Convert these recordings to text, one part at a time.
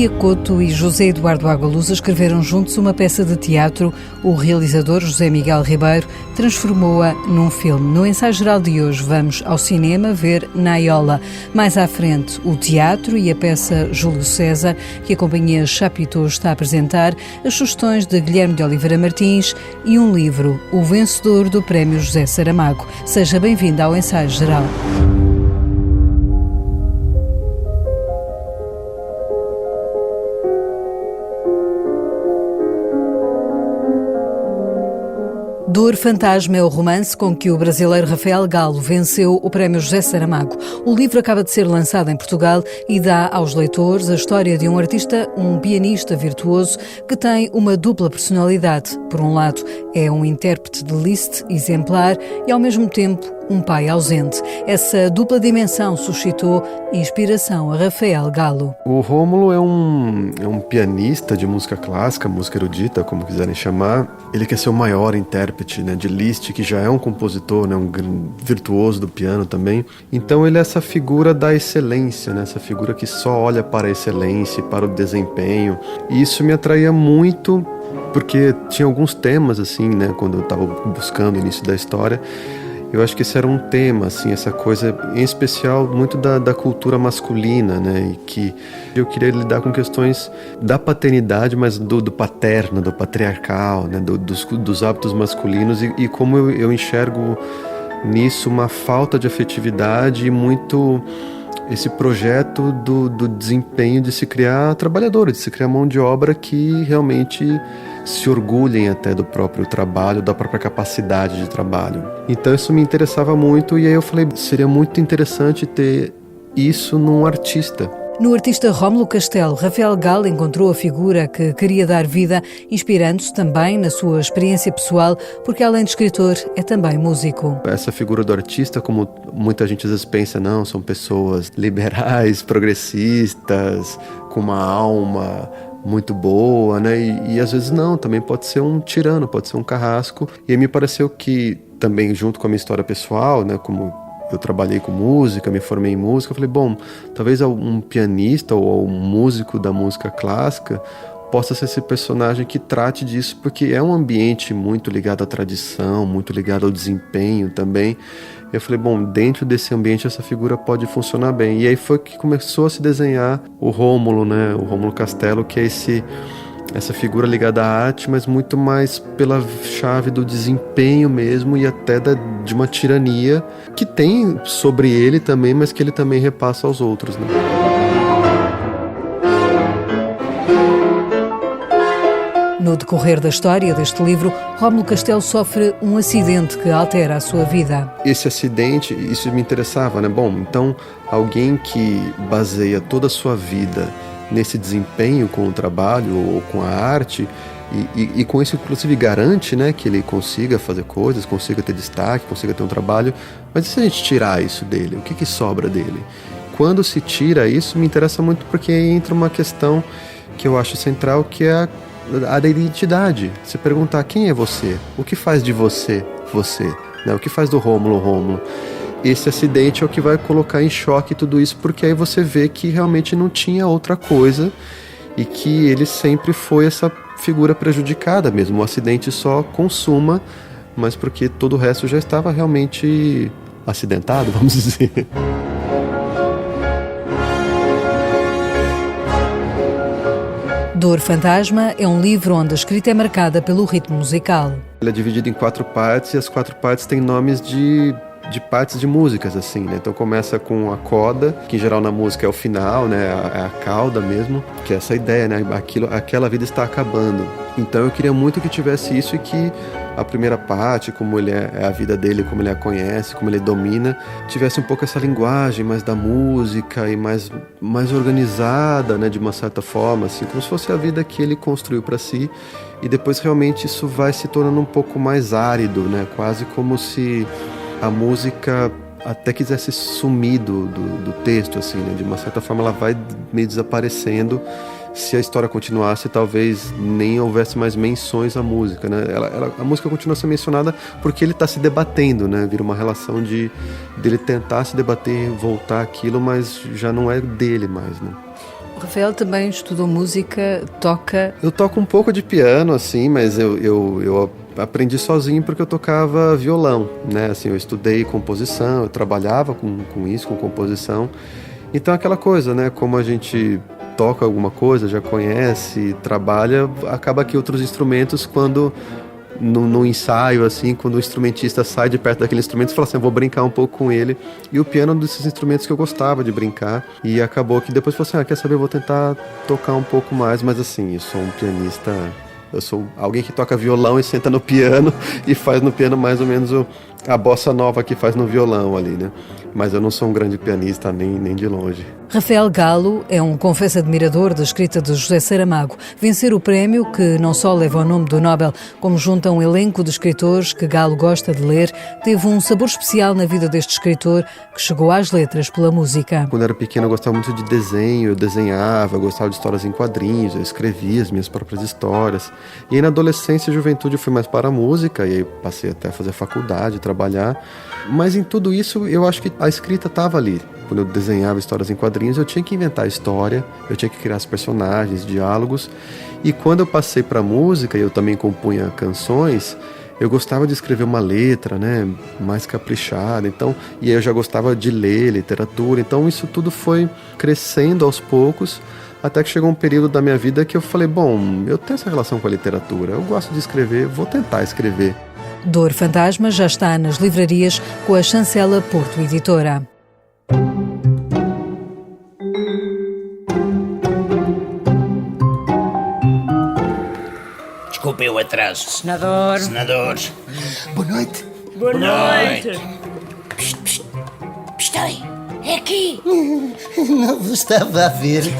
Maria Couto e José Eduardo Agualusa escreveram juntos uma peça de teatro. O realizador, José Miguel Ribeiro, transformou-a num filme. No ensaio geral de hoje vamos ao cinema ver Naiola. Mais à frente, o teatro e a peça Júlio César, que a companhia Chapiteau está a apresentar, as sugestões de Guilherme de Oliveira Martins e um livro, o vencedor do Prémio José Saramago. Seja bem-vindo ao ensaio geral. Dor Fantasma é o romance com que o brasileiro Rafael Galo venceu o Prémio José Saramago. O livro acaba de ser lançado em Portugal e dá aos leitores a história de um artista, um pianista virtuoso, que tem uma dupla personalidade. Por um lado, é um intérprete de Liszt exemplar e, ao mesmo tempo, um pai ausente. Essa dupla dimensão suscitou inspiração a Rafael Galo. O Rômulo é um pianista de música clássica, música erudita, como quiserem chamar. Ele quer ser o maior intérprete, de Liszt, que já é um compositor, um virtuoso do piano também. Então ele é essa figura da excelência, essa figura que só olha para a excelência, para o desempenho. E isso me atraía muito, porque tinha alguns temas, quando eu estava buscando o início da história. Eu acho que esse era um tema, essa coisa, em especial, muito da cultura masculina, e que eu queria lidar com questões da paternidade, mas do paterno, do patriarcal, dos hábitos masculinos e como eu enxergo nisso uma falta de afetividade e muito esse projeto do desempenho de se criar trabalhadores, de se criar mão de obra que realmente se orgulhem até do próprio trabalho, da própria capacidade de trabalho. Então isso me interessava muito e aí eu falei, seria muito interessante ter isso num artista. No artista Rómulo Castelo, Rafael Galo encontrou a figura que queria dar vida, inspirando-se também na sua experiência pessoal, porque além de escritor, é também músico. Essa figura do artista, como muita gente às vezes pensa, são pessoas liberais, progressistas, com uma alma muito boa, e às vezes não, também pode ser um tirano, pode ser um carrasco. E aí me pareceu que também, junto com a minha história pessoal, como eu trabalhei com música, me formei em música, eu falei, talvez um pianista ou um músico da música clássica possa ser esse personagem que trate disso, porque é um ambiente muito ligado à tradição, muito ligado ao desempenho também. Eu falei, dentro desse ambiente essa figura pode funcionar bem. E aí foi que começou a se desenhar o Rômulo, o Rômulo Castelo, que é essa figura ligada à arte, mas muito mais pela chave do desempenho mesmo e até de uma tirania que tem sobre ele também, mas que ele também repassa aos outros, No decorrer da história deste livro, Rómulo Castelo sofre um acidente que altera a sua vida. Esse acidente, isso me interessava, então alguém que baseia toda a sua vida nesse desempenho com o trabalho ou com a arte e com isso inclusive garante que ele consiga fazer coisas, consiga ter destaque, consiga ter um trabalho, mas e se a gente tirar isso dele? O que sobra dele? Quando se tira isso, me interessa muito porque entra uma questão que eu acho central, que é a da identidade. Se perguntar quem é você, o que faz de você, o que faz do Rômulo. Esse acidente é o que vai colocar em choque tudo isso, porque aí você vê que realmente não tinha outra coisa e que ele sempre foi essa figura prejudicada mesmo. O acidente só consuma, mas porque todo o resto já estava realmente acidentado, vamos dizer. Dor Fantasma é um livro onde a escrita é marcada pelo ritmo musical. Ele é dividido em 4 partes e as 4 partes têm nomes de partes de músicas, Então começa com a coda, que em geral na música é o final, é a cauda mesmo, que é essa ideia, aquela vida está acabando. Então eu queria muito que tivesse isso e que a primeira parte, como ele é a vida dele, como ele a conhece, como ele domina, tivesse um pouco essa linguagem mais da música e mais organizada, de uma certa forma, como se fosse a vida que ele construiu para si. E depois realmente isso vai se tornando um pouco mais árido, quase como se a música até quisesse sumir do texto, de uma certa forma ela vai meio desaparecendo. Se a história continuasse, talvez nem houvesse mais menções à música, a música continua a ser mencionada porque ele está se debatendo, Vira uma relação dele tentar se debater, voltar aquilo, mas já não é dele mais, Rafael também estudou música, toca... Eu toco um pouco de piano, assim, mas eu aprendi sozinho porque eu tocava violão, né? Assim, eu estudei composição, eu trabalhava com isso, com composição. Então, aquela coisa, né? Como a gente toca alguma coisa, já conhece, trabalha, acaba que outros instrumentos, quando... No ensaio, assim, quando o instrumentista sai de perto daquele instrumento, você fala assim, eu vou brincar um pouco com ele. E o piano é um desses instrumentos que eu gostava de brincar. E acabou que depois eu falei assim, quer saber, eu vou tentar tocar um pouco mais. Mas assim, eu sou um pianista... Eu sou alguém que toca violão e senta no piano e faz no piano mais ou menos a bossa nova que faz no violão ali, né? Mas eu não sou um grande pianista nem de longe. Rafael Galo é um confesso admirador da escrita de José Saramago. Vencer o prémio, que não só leva o nome do Nobel, como junta um elenco de escritores que Galo gosta de ler, teve um sabor especial na vida deste escritor, que chegou às letras pela música. Quando eu era pequeno eu gostava muito de desenho, eu desenhava, eu gostava de histórias em quadrinhos, eu escrevia as minhas próprias histórias. E aí na adolescência e juventude eu fui mais para a música, e aí passei até a fazer faculdade, trabalhar. Mas em tudo isso eu acho que a escrita estava ali. Quando eu desenhava histórias em quadrinhos, eu tinha que inventar história, eu tinha que criar os personagens, diálogos. E quando eu passei para a música, e eu também compunha canções, eu gostava de escrever uma letra, né, mais caprichada. Então, e aí eu já gostava de ler literatura. Então isso tudo foi crescendo aos poucos, até que chegou um período da minha vida que eu falei, bom, eu tenho essa relação com a literatura, eu gosto de escrever, vou tentar escrever. Dor Fantasma já está nas livrarias com a Chancela Porto Editora. Desculpe o atraso. Senadores. Boa noite. Boa noite. Pistei. É aqui. Não vos estava a ver.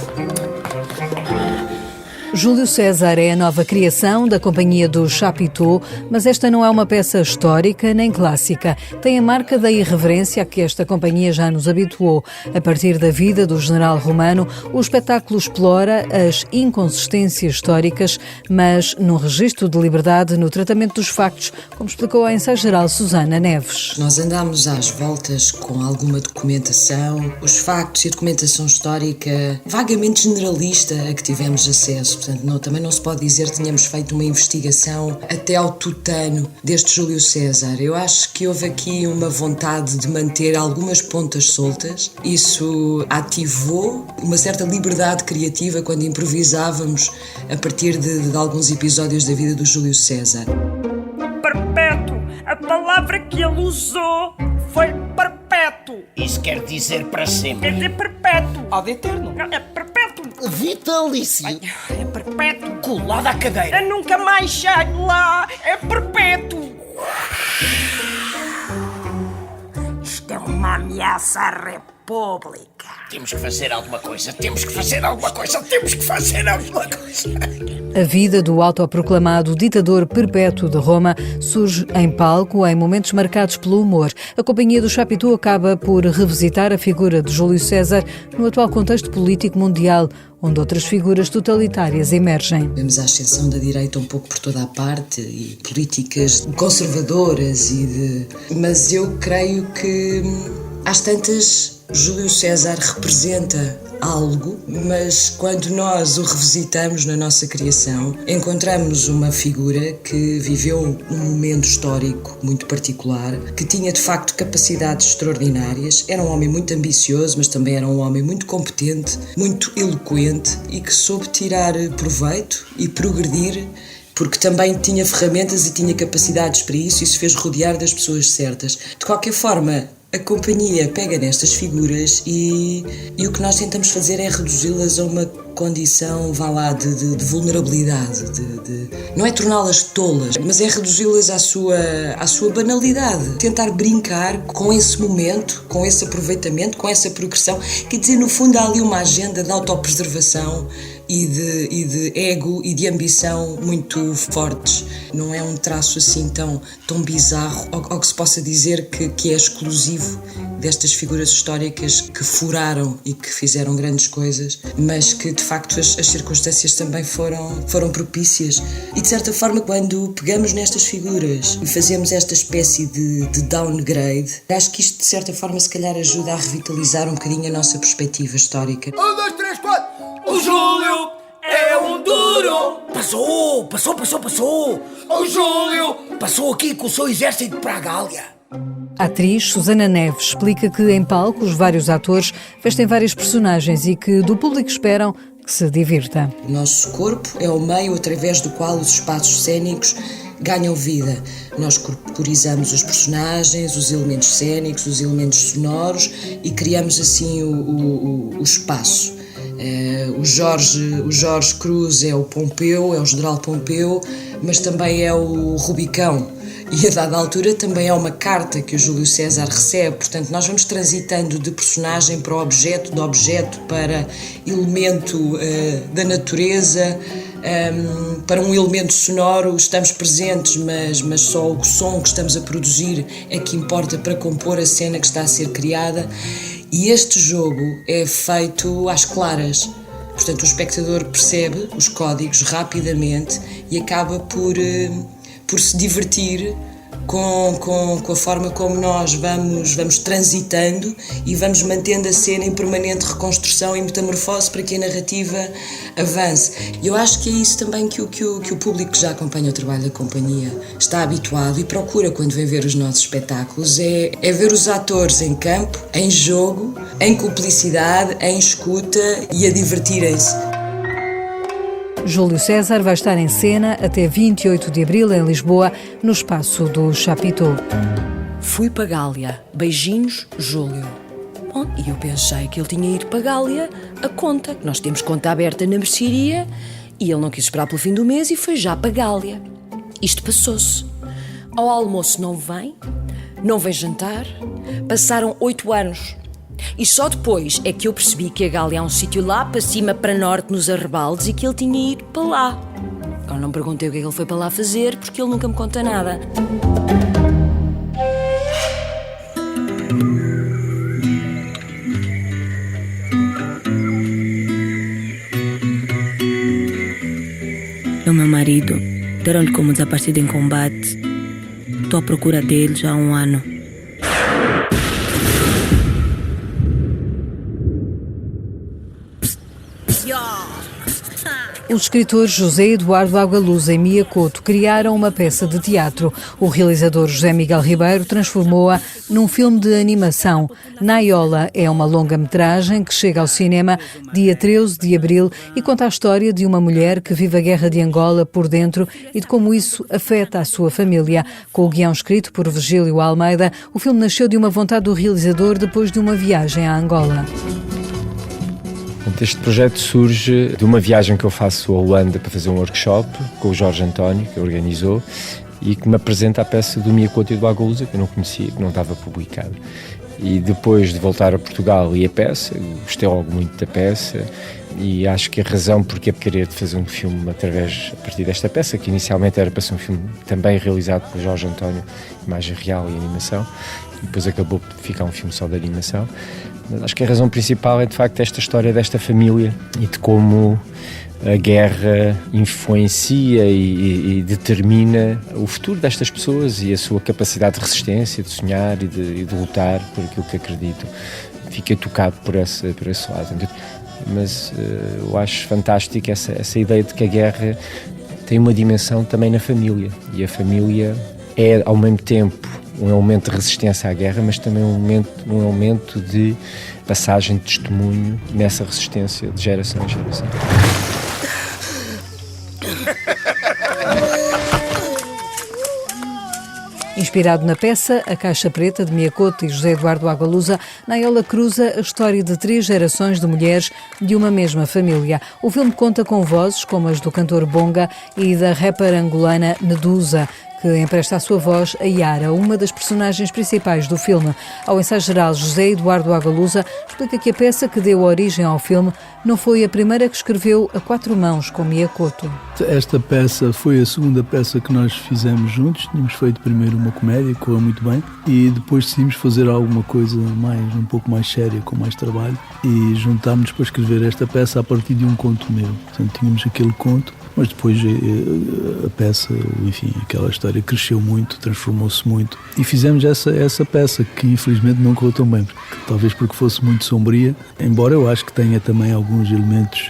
Júlio César é a nova criação da companhia do Chapiteau, mas esta não é uma peça histórica nem clássica. Tem a marca da irreverência a que esta companhia já nos habituou. A partir da vida do general romano, o espetáculo explora as inconsistências históricas, mas num registro de liberdade no tratamento dos factos, como explicou a ensaio-geral Susana Neves. Nós andámos às voltas com alguma documentação, os factos e a documentação histórica vagamente generalista a que tivemos acesso. Portanto, também não se pode dizer que tenhamos feito uma investigação até ao tutano deste Júlio César. Eu acho que houve aqui uma vontade de manter algumas pontas soltas. Isso ativou uma certa liberdade criativa quando improvisávamos a partir de alguns episódios da vida do Júlio César. Perpétuo. A palavra que ele usou foi perpétuo. Isso quer dizer para sempre. Quer dizer perpétuo. Ad eterno. Não, é perpétuo. Vitalício. É perpétuo. Colado à cadeira. Eu nunca mais chego lá. É perpétuo. Isto é uma ameaça à República. Temos que fazer alguma coisa. Temos que fazer alguma coisa. A vida do autoproclamado ditador perpétuo de Roma surge em palco em momentos marcados pelo humor. A companhia do Chapiteau acaba por revisitar a figura de Júlio César no atual contexto político mundial, onde outras figuras totalitárias emergem. Vemos a ascensão da direita um pouco por toda a parte e políticas conservadoras mas eu creio que às tantas Júlio César representa algo, mas quando nós o revisitamos na nossa criação, encontramos uma figura que viveu um momento histórico muito particular, que tinha de facto capacidades extraordinárias, era um homem muito ambicioso, mas também era um homem muito competente, muito eloquente e que soube tirar proveito e progredir, porque também tinha ferramentas e tinha capacidades para isso e se fez rodear das pessoas certas. De qualquer forma, a companhia pega nestas figuras e o que nós tentamos fazer é reduzi-las a uma condição, de vulnerabilidade, não é torná-las tolas, mas é reduzi-las à sua banalidade. Tentar brincar com esse momento, com esse aproveitamento, com essa progressão. Quer dizer, no fundo há ali uma agenda de autopreservação e de ego e de ambição muito fortes. Não é um traço assim tão bizarro, ou que se possa dizer que é exclusivo destas figuras históricas que furaram e que fizeram grandes coisas, mas que de facto as circunstâncias também foram propícias. E de certa forma, quando pegamos nestas figuras e fazemos esta espécie de downgrade, acho que isto de certa forma se calhar ajuda a revitalizar um bocadinho a nossa perspectiva histórica. 1, 2, 3, 4! 1, O Júlio é um duro. Passou. O Júlio Passou aqui com o seu exército para a Gália. A atriz Susana Neves explica que em palco os vários atores vestem várias personagens e que do público esperam que se divirta. O nosso corpo é o meio através do qual os espaços cênicos ganham vida. Nós corporizamos os personagens, os elementos cênicos, os elementos sonoros e criamos assim o espaço. O Jorge Cruz é o Pompeu, é o General Pompeu, mas também é o Rubicão. E a dada altura também é uma carta que o Júlio César recebe. Portanto, nós vamos transitando de personagem para objeto, de objeto para elemento da natureza, para um elemento sonoro. Estamos presentes, mas só o som que estamos a produzir é que importa para compor a cena que está a ser criada. E este jogo é feito às claras. Portanto, o espectador percebe os códigos rapidamente e acaba por se divertir com a forma como nós vamos transitando e vamos mantendo a cena em permanente reconstrução e metamorfose para que a narrativa avance. E eu acho que é isso também que o público que já acompanha o trabalho da companhia está habituado e procura quando vem ver os nossos espetáculos, é ver os atores em campo, em jogo, em cumplicidade, em escuta e a divertirem-se. Júlio César vai estar em cena até 28 de abril em Lisboa, no espaço do Chapiteau. Fui para Gália. Beijinhos, Júlio. Bom, e eu pensei que ele tinha ido para Gália a conta, que nós temos conta aberta na mercearia, e ele não quis esperar pelo fim do mês e foi já para Gália. Isto passou-se. Ao almoço não vem jantar, passaram 8 anos. E só depois é que eu percebi que a Gália é um sítio lá para cima, para norte, nos arrebaldes, e que ele tinha ido para lá. Agora não perguntei o que é que ele foi para lá fazer, porque ele nunca me conta nada. O meu marido deram-lhe como desaparecido em combate. Estou à procura dele já há 1 ano. Os escritores José Eduardo Agualuz e Mia Couto criaram uma peça de teatro. O realizador José Miguel Ribeiro transformou-a num filme de animação. Naiola é uma longa-metragem que chega ao cinema dia 13 de abril e conta a história de uma mulher que vive a guerra de Angola por dentro e de como isso afeta a sua família. Com o guião escrito por Virgílio Almeida, o filme nasceu de uma vontade do realizador depois de uma viagem à Angola. Este projeto surge de uma viagem que eu faço à Holanda para fazer um workshop com o Jorge António, que organizou, e que me apresenta a peça do Mia Couto e do Agualusa, que eu não conhecia, que não estava publicada. E depois de voltar a Portugal e a peça, gostei logo muito da peça, e acho que a razão porque é querer fazer um filme a partir desta peça, que inicialmente era para ser um filme também realizado por Jorge António, imagem real e animação, e depois acabou por ficar um filme só de animação. Mas acho que a razão principal é de facto esta história desta família e de como a guerra influencia e determina o futuro destas pessoas e a sua capacidade de resistência, de sonhar e de lutar por aquilo que acreditam. Fiquei tocado por esse lado. Mas eu acho fantástico essa ideia de que a guerra tem uma dimensão também na família, e a família é ao mesmo tempo um elemento de resistência à guerra, mas também um elemento de passagem de testemunho nessa resistência de geração em geração. Inspirado na peça A Caixa Preta, de Mia Couto e José Eduardo Agualusa, Naiola cruza a história de 3 gerações de mulheres de uma mesma família. O filme conta com vozes como as do cantor Bonga e da rapper angolana Medusa, que empresta a sua voz a Yara, uma das personagens principais do filme. Ao ensaio geral, José Eduardo Agualusa explica que a peça que deu origem ao filme não foi a primeira que escreveu a 4 mãos com Mia Couto. Esta peça foi a segunda peça que nós fizemos juntos. Tínhamos feito primeiro uma comédia, correu muito bem, e depois decidimos fazer alguma coisa um pouco mais séria, com mais trabalho, e juntámos-nos para escrever esta peça a partir de um conto meu. Portanto, tínhamos aquele conto, mas depois a peça, enfim, aquela história história cresceu muito, transformou-se muito. E fizemos essa peça que infelizmente não correu tão bem, talvez porque fosse muito sombria, embora eu acho que tenha também alguns elementos,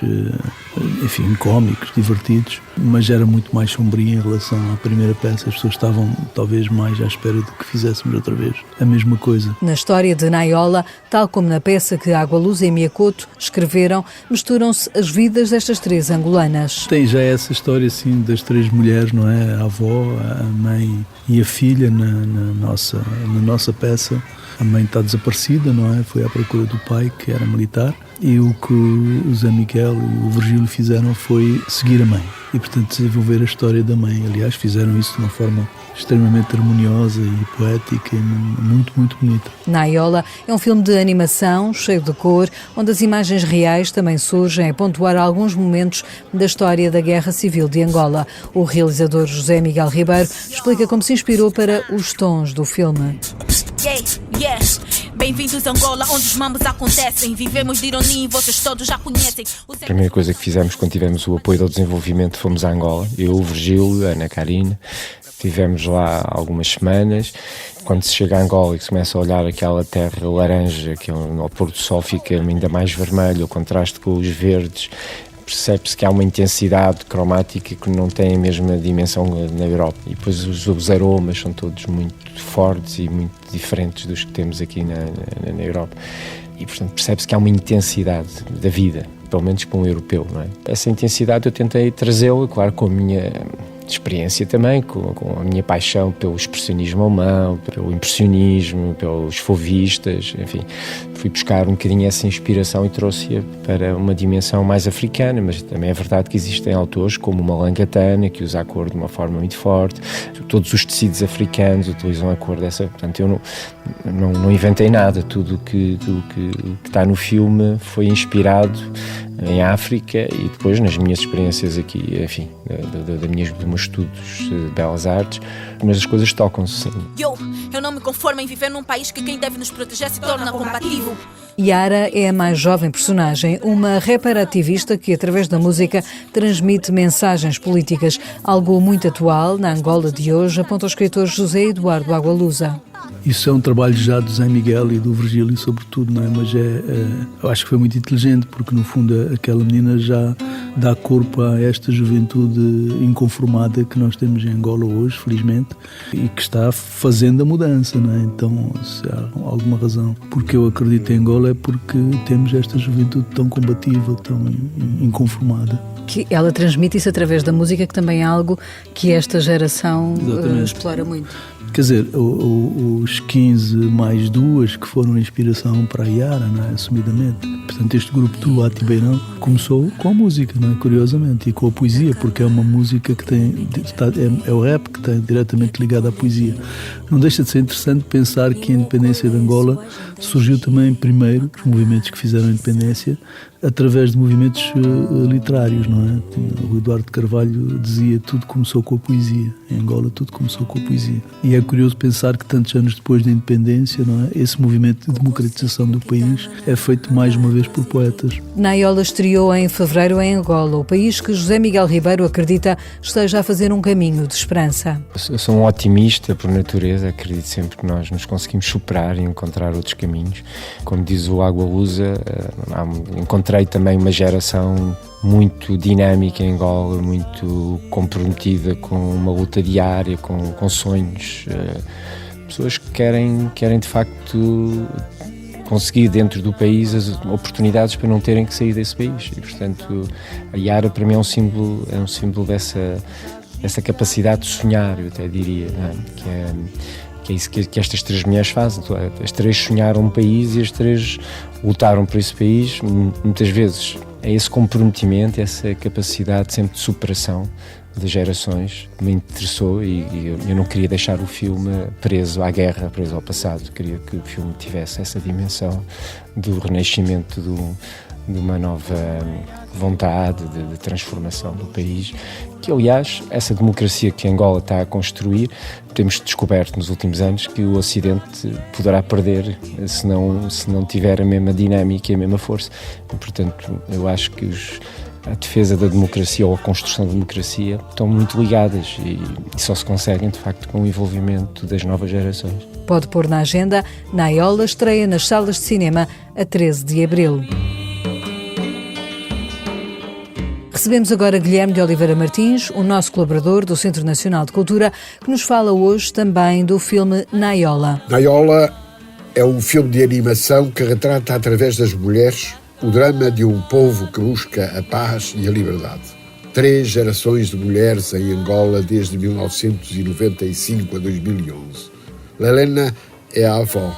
enfim, cómicos, divertidos, mas era muito mais sombria em relação à primeira peça. As pessoas estavam talvez mais à espera de que fizéssemos outra vez a mesma coisa. Na história de Naiola, tal como na peça que Agualusa e Miyakoto escreveram, misturam-se as vidas destas três angolanas. Tem já essa história assim das três mulheres, não é? A avó, a mãe e a filha na nossa peça. A mãe está desaparecida, não é? Foi à procura do pai, que era militar, e o que o Zé Miguel e o Virgílio fizeram foi seguir a mãe e, portanto, desenvolver a história da mãe. Aliás, fizeram isso de uma forma extremamente harmoniosa e poética e muito, muito bonita. Naiola é um filme de animação, cheio de cor, onde as imagens reais também surgem a pontuar alguns momentos da história da Guerra Civil de Angola. O realizador José Miguel Ribeiro explica como se inspirou para os tons do filme. Bem-vindos a Angola, onde os mambos acontecem. Vivemos de ironia e vocês todos já conhecem. A primeira coisa que fizemos quando tivemos o apoio ao desenvolvimento, fomos a Angola. Eu, o Virgílio, a Ana Karina. Estivemos lá algumas semanas. Quando se chega a Angola e se começa a olhar aquela terra laranja, que ao pôr do sol fica ainda mais vermelho, o contraste com os verdes, percebe-se que há uma intensidade cromática que não tem a mesma dimensão na Europa. E depois os aromas são todos muito fortes e muito diferentes dos que temos aqui na Europa. E, portanto, percebe-se que há uma intensidade da vida, pelo menos para um europeu, não é? Essa intensidade eu tentei trazê-la, claro, com a minha experiência também, com a minha paixão pelo expressionismo alemão, pelo impressionismo, pelos fauvistas, enfim. Fui buscar um bocadinho essa inspiração e trouxe-a para uma dimensão mais africana, mas também é verdade que existem autores como o Malangatana, que usa a cor de uma forma muito forte. Todos os tecidos africanos utilizam a cor dessa. Portanto, eu não inventei nada. Tudo o que está no filme foi inspirado em África e depois nas minhas experiências aqui, enfim, dos meus estudos de belas artes, mas as coisas tocam-se, sim. Eu não me conformo em viver num país que quem deve nos proteger se torna combativo. Yara é a mais jovem personagem, uma rapper ativista que, através da música, transmite mensagens políticas, algo muito atual na Angola de hoje, aponta o escritor José Eduardo Agualusa. Isso é um trabalho já do Zé Miguel e do Virgílio, sobretudo, não é? Mas eu acho que foi muito inteligente, porque no fundo aquela menina já dá corpo a esta juventude inconformada que nós temos em Angola hoje, felizmente, e que está fazendo a mudança, não é? Então, se há alguma razão porque eu acredito em Angola é porque temos esta juventude tão combativa, tão inconformada. Que ela transmite isso através da música, que também é algo que esta geração explora muito. Quer dizer, os 15 mais 2 que foram inspiração para a Yara, não é? Assumidamente. Portanto, este grupo do Luati Beirão começou com a música, não é? Curiosamente, e com a poesia, porque é uma música que é o rap que está diretamente ligado à poesia. Não deixa de ser interessante pensar que a independência de Angola surgiu também primeiro, os movimentos que fizeram a independência, através de movimentos literários, não é? O Eduardo Carvalho dizia tudo começou com a poesia. Em Angola tudo começou com a poesia. E é curioso pensar que tantos anos depois da independência, não é? Esse movimento de democratização do país é feito mais uma vez por poetas. Naiola estreou em fevereiro em Angola, o país que José Miguel Ribeiro acredita esteja a fazer um caminho de esperança. Eu sou um otimista por natureza, acredito sempre que nós nos conseguimos superar e encontrar outros caminhos. Como diz o Agualusa, encontrei também uma geração muito dinâmica em Angola, muito comprometida com uma luta diária, com sonhos. Pessoas que querem de facto conseguir dentro do país as oportunidades para não terem que sair desse país. E, portanto, a Yara para mim é um símbolo dessa capacidade de sonhar, eu até diria, não é? Que é isso que estas três mulheres fazem. As três sonharam um país e as três lutaram por esse país. Muitas vezes é esse comprometimento, essa capacidade sempre de superação das gerações que me interessou e eu não queria deixar o filme preso à guerra, preso ao passado. Queria que o filme tivesse essa dimensão do renascimento de uma nova vontade de transformação do país, que aliás, essa democracia que Angola está a construir, temos descoberto nos últimos anos que o Ocidente poderá perder se não tiver a mesma dinâmica e a mesma força. E, portanto, eu acho que à defesa da democracia ou à construção da democracia estão muito ligadas e só se conseguem, de facto, com o envolvimento das novas gerações. Pode pôr na agenda. Naiola estreia nas salas de cinema a 13 de abril. Recebemos agora Guilherme de Oliveira Martins, o nosso colaborador do Centro Nacional de Cultura, que nos fala hoje também do filme Naiola. Naiola é um filme de animação que retrata através das mulheres o drama de um povo que busca a paz e a liberdade. 3 gerações de mulheres em Angola desde 1995 a 2011. Lelena é a avó,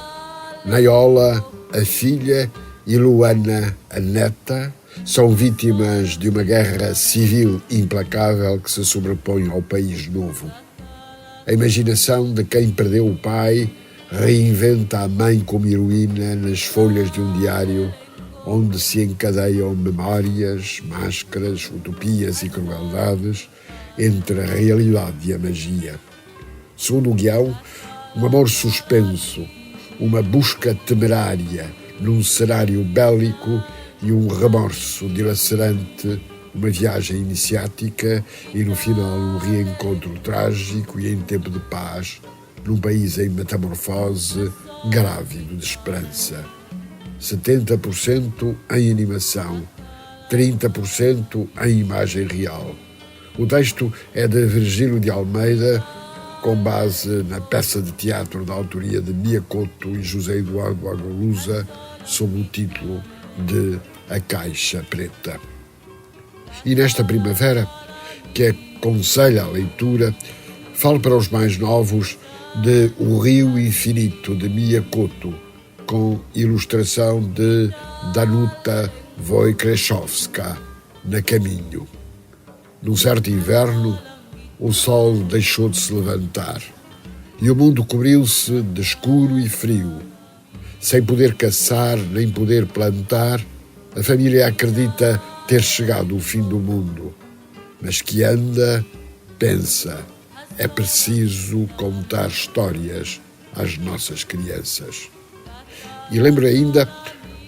Naiola a filha e Luana a neta são vítimas de uma guerra civil implacável que se sobrepõe ao país novo. A imaginação de quem perdeu o pai reinventa a mãe como heroína nas folhas de um diário onde se encadeiam memórias, máscaras, utopias e crueldades entre a realidade e a magia. Segundo o guião, um amor suspenso, uma busca temerária num cenário bélico e um remorso dilacerante, uma viagem iniciática e no final um reencontro trágico e em tempo de paz, num país em metamorfose, grávido de esperança. 70% em animação, 30% em imagem real. O texto é de Virgílio de Almeida, com base na peça de teatro da autoria de Mia Couto e José Eduardo Agualusa, sob o título de A Caixa Preta. E nesta primavera, que aconselha a leitura, falo para os mais novos de O Rio Infinito, de Mia Couto, com ilustração de Danuta Wojciechowska, na Caminho. Num certo inverno, o sol deixou de se levantar e o mundo cobriu-se de escuro e frio. Sem poder caçar nem poder plantar, a família acredita ter chegado o fim do mundo, mas que anda, pensa, é preciso contar histórias às nossas crianças. E lembro ainda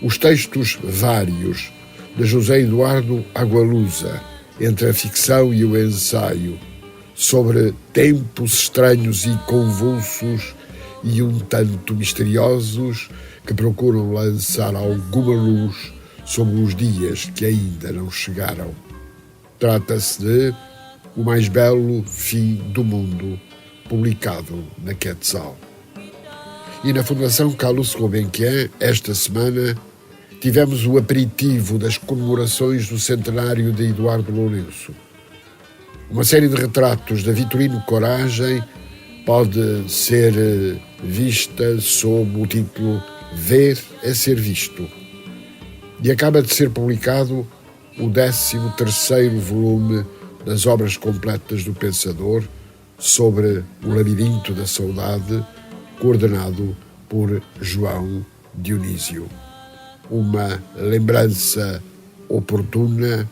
os textos vários de José Eduardo Agualusa, entre a ficção e o ensaio, sobre tempos estranhos e convulsos e um tanto misteriosos que procuram lançar alguma luz sobre os dias que ainda não chegaram. Trata-se de O Mais Belo Fim do Mundo, publicado na Quetzal. E na Fundação Carlos Gulbenkian, esta semana, tivemos o aperitivo das comemorações do centenário de Eduardo Lourenço. Uma série de retratos da Vitorino Coragem pode ser vista sob o título Ver é Ser Visto. E acaba de ser publicado o 13º volume das obras completas do pensador sobre o labirinto da saudade, coordenado por João Dionísio. Uma lembrança oportuna,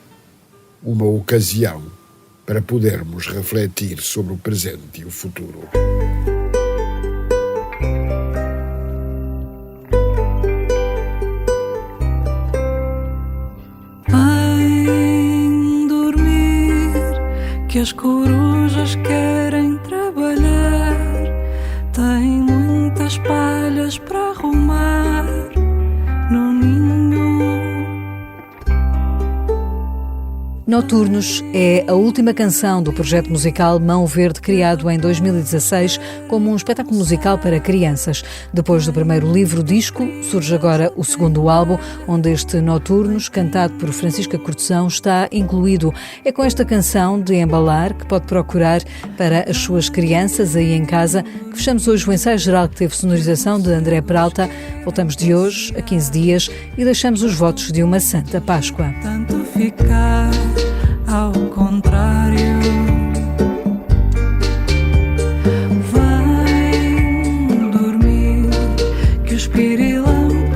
uma ocasião para podermos refletir sobre o presente e o futuro. Vem dormir, que as corujas querem trabalhar. Tem muitas palhas para arrumar no ninho. Noturnos é a última canção do projeto musical Mão Verde, criado em 2016 como um espetáculo musical para crianças. Depois do primeiro livro-disco, surge agora o segundo álbum, onde este Noturnos, cantado por Francisca Cortesão, está incluído. É com esta canção de embalar que pode procurar para as suas crianças aí em casa que fechamos hoje o ensaio geral que teve sonorização de André Peralta. Voltamos de hoje a 15 dias e deixamos os votos de uma Santa Páscoa. Tanto ficar ao contrário. Vem dormir, que os pirilampos